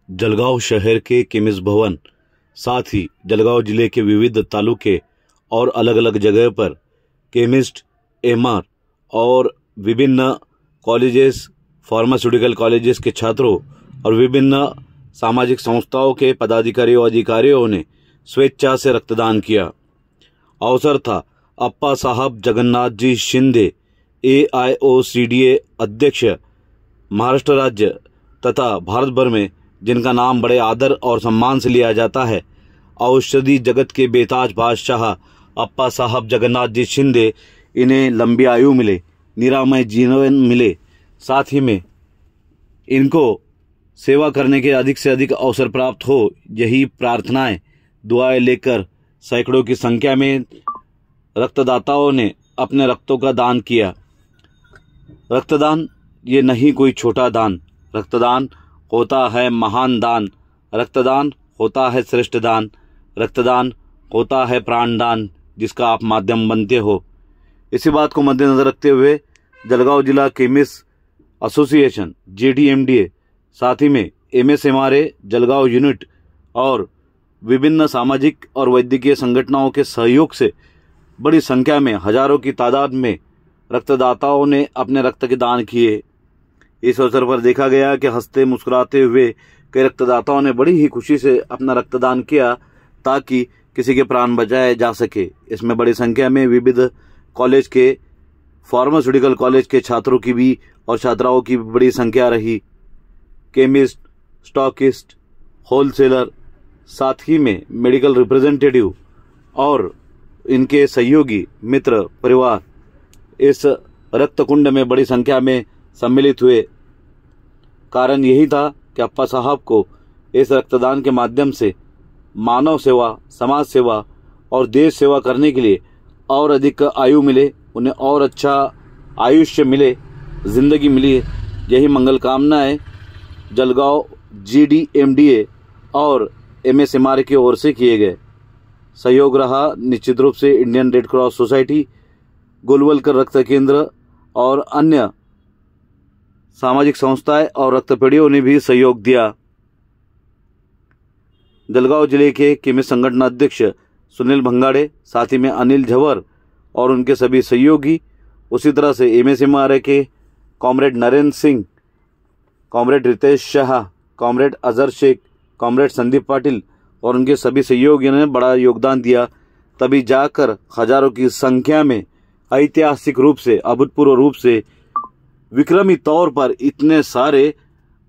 जलगांव शहर के केमिस्ट भवन, साथ ही जलगांव जिले के विविध तालुके और अलग अलग जगह पर केमिस्ट, एमआर और विभिन्न कॉलेजेस, फार्मास्यूटिकल कॉलेजेस के छात्रों और विभिन्न सामाजिक संस्थाओं के पदाधिकारियों और अधिकारियों ने स्वेच्छा से रक्तदान किया। अवसर था अप्पा साहब जगन्नाथ जी शिंदे, AIOCDA अध्यक्ष महाराष्ट्र राज्य तथा भारत भर में, जिनका नाम बड़े आदर और सम्मान से लिया जाता है। औषधि जगत के बेताज बादशाह अप्पा साहब जगन्नाथ जी शिंदे, इन्हें लंबी आयु मिले, निरामय जीवन मिले, साथ ही में इनको सेवा करने के अधिक से अधिक अवसर प्राप्त हो, यही प्रार्थनाएं दुआएं लेकर सैकड़ों की संख्या में रक्तदाताओं ने अपने रक्तों का दान किया। रक्तदान ये नहीं कोई छोटा दान, रक्तदान होता है महान दान, रक्तदान होता है श्रेष्ठ दान, रक्तदान होता है प्राणदान, जिसका आप माध्यम बनते हो। इसी बात को मद्देनजर रखते हुए जलगांव जिला केमिस्ट एसोसिएशन JDMDA, साथ ही में MSMRA जलगांव यूनिट और विभिन्न सामाजिक और वैद्यकीय संगठनों के सहयोग से बड़ी संख्या में, हजारों की तादाद में रक्तदाताओं ने अपने रक्त के दान किए। इस अवसर पर देखा गया कि हंसते मुस्कुराते हुए कई रक्तदाताओं ने बड़ी ही खुशी से अपना रक्तदान किया ताकि किसी के प्राण बचाए जा सके। इसमें बड़ी संख्या में विविध कॉलेज के, फार्मास्यूटिकल कॉलेज के छात्रों की भी और छात्राओं की भी बड़ी संख्या रही। केमिस्ट, स्टॉकिस्ट, होलसेलर, साथ ही में मेडिकल रिप्रेजेंटेटिव और इनके सहयोगी मित्र परिवार इस रक्त कुंड में बड़ी संख्या में सम्मिलित हुए। कारण यही था कि अप्पा साहब को इस रक्तदान के माध्यम से मानव सेवा, समाज सेवा और देश सेवा करने के लिए और अधिक आयु मिले, उन्हें और अच्छा आयुष्य मिले, जिंदगी मिली। यही मंगल कामनाएं जलगांव JDMDA और MSMRA की ओर से किए गए। सहयोग रहा निश्चित रूप से Indian red cross society, Golwalkar रक्त केंद्र और अन्य सामाजिक संस्थाएं और रक्तपेढ़ियों ने भी सहयोग दिया। जलगांव जिले के केमिस्ट संगठन अध्यक्ष सुनील भंगाड़े, साथ ही में अनिल झवर और उनके सभी सहयोगी, उसी तरह से MSMRA के comrade Narendra Singh, comrade Ritesh Shah, comrade Azhar Shaikh, comrade Sandeep Patil और उनके सभी सहयोगियों ने बड़ा योगदान दिया। तभी जाकर हजारों की संख्या में ऐतिहासिक रूप से, अभूतपूर्व रूप से, विक्रमी तौर पर इतने सारे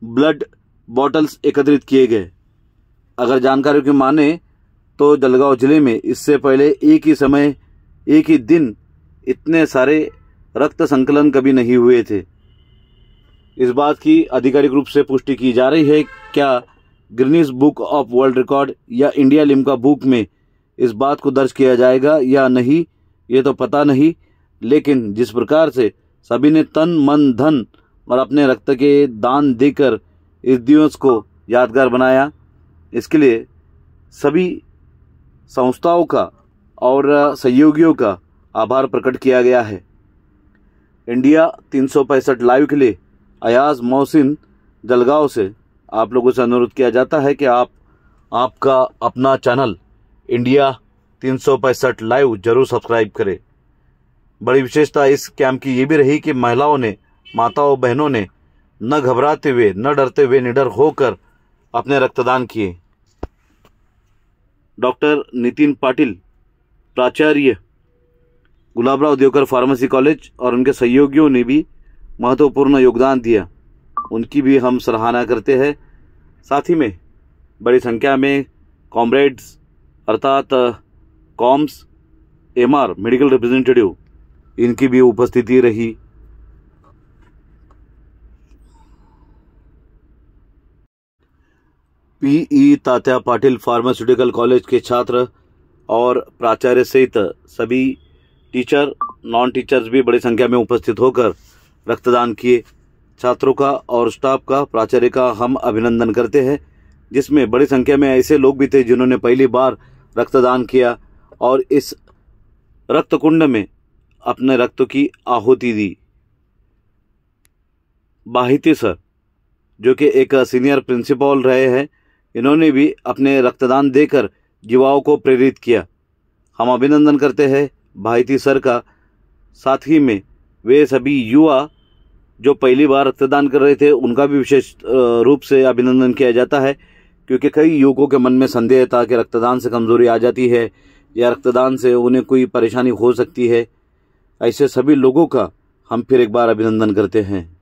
ब्लड बॉटल्स एकत्रित किए गए। अगर जानकारियों की माने तो जलगांव जिले में इससे पहले एक ही समय, एक ही दिन इतने सारे रक्त संकलन कभी नहीं हुए थे। इस बात की आधिकारिक रूप से पुष्टि की जा रही है। क्या Guinness book of world record या इंडिया लिम्का बुक में इस बात को दर्ज किया जाएगा या नहीं, ये तो पता नहीं, लेकिन जिस प्रकार से सभी ने तन मन धन और अपने रक्त के दान देकर इस दिवस को यादगार बनाया, इसके लिए सभी संस्थाओं का और सहयोगियों का आभार प्रकट किया गया है। इंडिया 365 लाइव के लिए अयाज मोहसिन जलगांव से आप लोगों से अनुरोध किया जाता है कि आपका अपना चैनल इंडिया 365 लाइव जरूर सब्सक्राइब करें। बड़ी विशेषता इस कैंप की ये भी रही कि महिलाओं ने, माताओं बहनों ने न घबराते हुए, न डरते हुए, निडर होकर अपने रक्तदान किए। डॉक्टर नितिन पाटिल, प्राचार्य गुलाबराव देवकर फार्मेसी कॉलेज और उनके सहयोगियों ने भी महत्वपूर्ण योगदान दिया, उनकी भी हम सराहना करते हैं। साथ ही में बड़ी संख्या में कॉमरेड्स अर्थात कॉम्स, MR मेडिकल रिप्रेजेंटेटिव, इनकी भी उपस्थिति रही। PE Tatya Patil pharmaceutical college के छात्र और प्राचार्य सहित सभी टीचर, नॉन टीचर्स भी बड़ी संख्या में उपस्थित होकर रक्तदान किए। छात्रों का और स्टाफ का, प्राचार्य का हम अभिनंदन करते हैं, जिसमें बड़ी संख्या में ऐसे लोग भी थे जिन्होंने पहली बार रक्तदान किया और इस रक्त कुंड में अपने रक्त की आहुति दी। बाहिती सर, जो कि एक सीनियर प्रिंसिपल रहे हैं, इन्होंने भी अपने रक्तदान देकर युवाओं को प्रेरित किया। हम अभिनंदन करते हैं भाईती सर का। साथ ही में वे सभी युवा जो पहली बार रक्तदान कर रहे थे उनका भी विशेष रूप से अभिनंदन किया जाता है, क्योंकि कई युवकों के मन में संदेह था कि रक्तदान से कमजोरी आ जाती है या रक्तदान से उन्हें कोई परेशानी हो सकती है। ऐसे सभी लोगों का हम फिर एक बार अभिनंदन करते हैं।